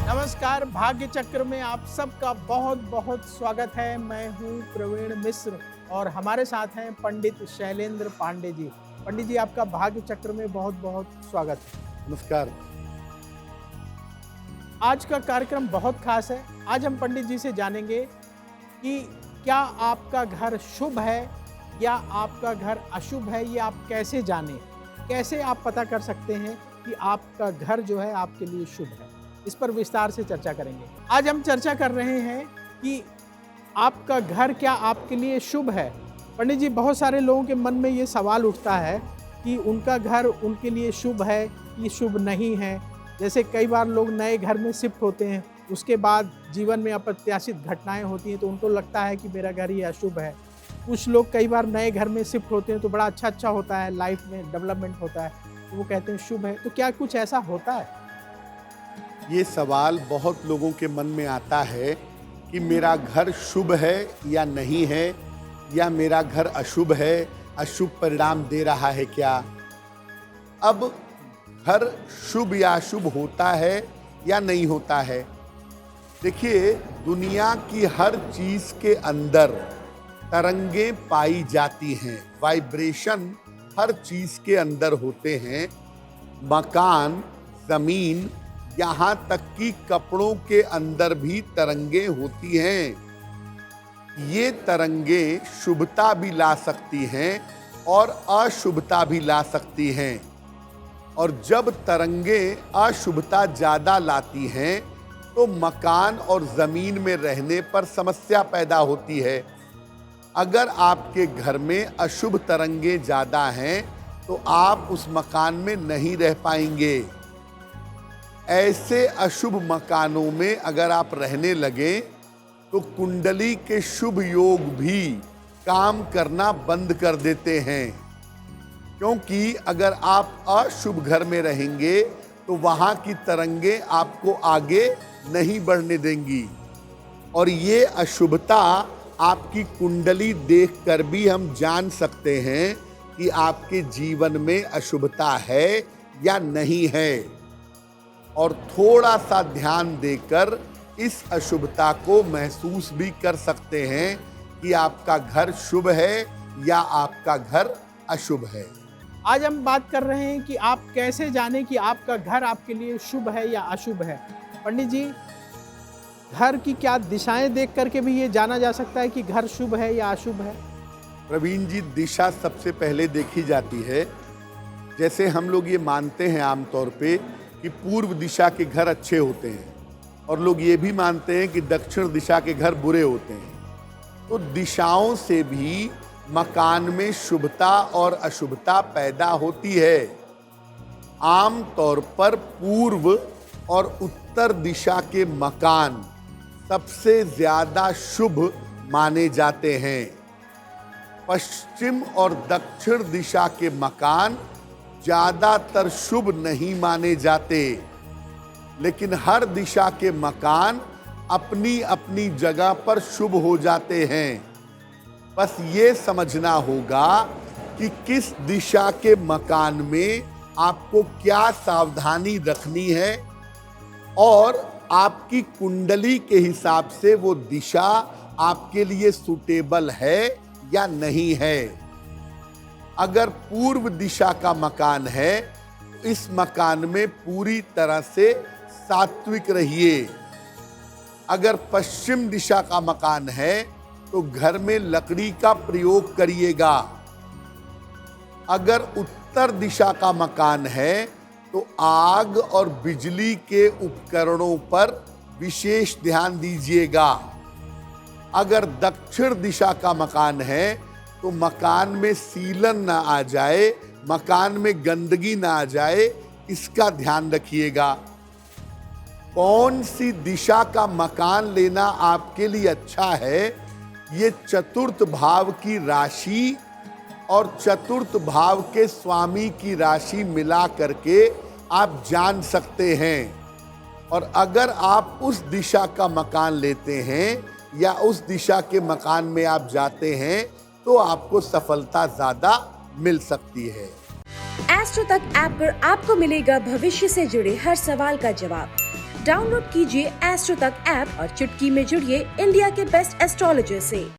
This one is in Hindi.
नमस्कार, भाग्य चक्र में आप सबका बहुत बहुत स्वागत है। मैं हूं प्रवीण मिश्र और हमारे साथ हैं पंडित शैलेंद्र पांडे जी। पंडित जी, आपका भाग्य चक्र में बहुत बहुत स्वागत है। नमस्कार। आज का कार्यक्रम बहुत खास है। आज हम पंडित जी से जानेंगे कि क्या आपका घर शुभ है या आपका घर अशुभ है। ये आप कैसे जानें, कैसे आप पता कर सकते हैं कि आपका घर जो है आपके लिए शुभ है। इस पर विस्तार से चर्चा करेंगे। आज हम चर्चा कर रहे हैं कि आपका घर क्या आपके लिए शुभ है। पंडित जी, बहुत सारे लोगों के मन में ये सवाल उठता है कि उनका घर उनके लिए शुभ है कि शुभ नहीं है। जैसे कई बार लोग नए घर में शिफ्ट होते हैं, उसके बाद जीवन में अप्रत्याशित घटनाएं होती हैं तो उनको लगता है कि मेरा घर ये अशुभ है। कुछ लोग कई बार नए घर में शिफ्ट होते हैं तो बड़ा अच्छा होता है, लाइफ में डेवलपमेंट होता है, तो वो कहते हैं शुभ है। तो क्या कुछ ऐसा होता है? ये सवाल बहुत लोगों के मन में आता है कि मेरा घर शुभ है या नहीं है, या मेरा घर अशुभ है, अशुभ परिणाम दे रहा है क्या। अब घर शुभ या अशुभ होता है या नहीं होता है। देखिए, दुनिया की हर चीज के अंदर तरंगे पाई जाती हैं, वाइब्रेशन हर चीज के अंदर होते हैं। मकान, जमीन, यहाँ तक कि कपड़ों के अंदर भी तरंगे होती हैं। ये तरंगे शुभता भी ला सकती हैं और अशुभता भी ला सकती हैं। और जब तरंगे अशुभता ज़्यादा लाती हैं तो मकान और ज़मीन में रहने पर समस्या पैदा होती है। अगर आपके घर में अशुभ तरंगे ज़्यादा हैं तो आप उस मकान में नहीं रह पाएंगे। ऐसे अशुभ मकानों में अगर आप रहने लगे तो कुंडली के शुभ योग भी काम करना बंद कर देते हैं, क्योंकि अगर आप अशुभ घर में रहेंगे तो वहाँ की तरंगे आपको आगे नहीं बढ़ने देंगी। और ये अशुभता आपकी कुंडली देखकर भी हम जान सकते हैं कि आपके जीवन में अशुभता है या नहीं है। और थोड़ा सा ध्यान देकर इस अशुभता को महसूस भी कर सकते हैं कि आपका घर शुभ है या आपका घर अशुभ है। आज हम बात कर रहे हैं कि आप कैसे जानें कि आपका घर आपके लिए शुभ है या अशुभ है। पंडित जी, घर की क्या दिशाएं देख करके भी ये जाना जा सकता है कि घर शुभ है या अशुभ है? प्रवीण जी, दिशा सबसे पहले देखी जाती है। जैसे हम लोग ये मानते हैं आमतौर पे कि पूर्व दिशा के घर अच्छे होते हैं, और लोग ये भी मानते हैं कि दक्षिण दिशा के घर बुरे होते हैं। तो दिशाओं से भी मकान में शुभता और अशुभता पैदा होती है। आम तौर पर पूर्व और उत्तर दिशा के मकान सबसे ज्यादा शुभ माने जाते हैं। पश्चिम और दक्षिण दिशा के मकान ज्यादातर शुभ नहीं माने जाते, लेकिन हर दिशा के मकान अपनी अपनी जगह पर शुभ हो जाते हैं। बस ये समझना होगा कि किस दिशा के मकान में आपको क्या सावधानी रखनी है और आपकी कुंडली के हिसाब से वो दिशा आपके लिए सूटेबल है या नहीं है। अगर पूर्व दिशा का मकान है तो इस मकान में पूरी तरह से सात्विक रहिए। अगर पश्चिम दिशा का मकान है तो घर में लकड़ी का प्रयोग करिएगा। अगर उत्तर दिशा का मकान है तो आग और बिजली के उपकरणों पर विशेष ध्यान दीजिएगा। अगर दक्षिण दिशा का मकान है तो मकान में सीलन ना आ जाए, मकान में गंदगी ना आ जाए, इसका ध्यान रखिएगा। कौन सी दिशा का मकान लेना आपके लिए अच्छा है, ये चतुर्थ भाव की राशि और चतुर्थ भाव के स्वामी की राशि मिला करके आप जान सकते हैं। और अगर आप उस दिशा का मकान लेते हैं या उस दिशा के मकान में आप जाते हैं तो आपको सफलता ज्यादा मिल सकती है। एस्ट्रो तक ऐप पर आपको मिलेगा भविष्य से जुड़े हर सवाल का जवाब। डाउनलोड कीजिए एस्ट्रो तक ऐप और चुटकी में जुड़िए इंडिया के बेस्ट एस्ट्रोलॉजर से।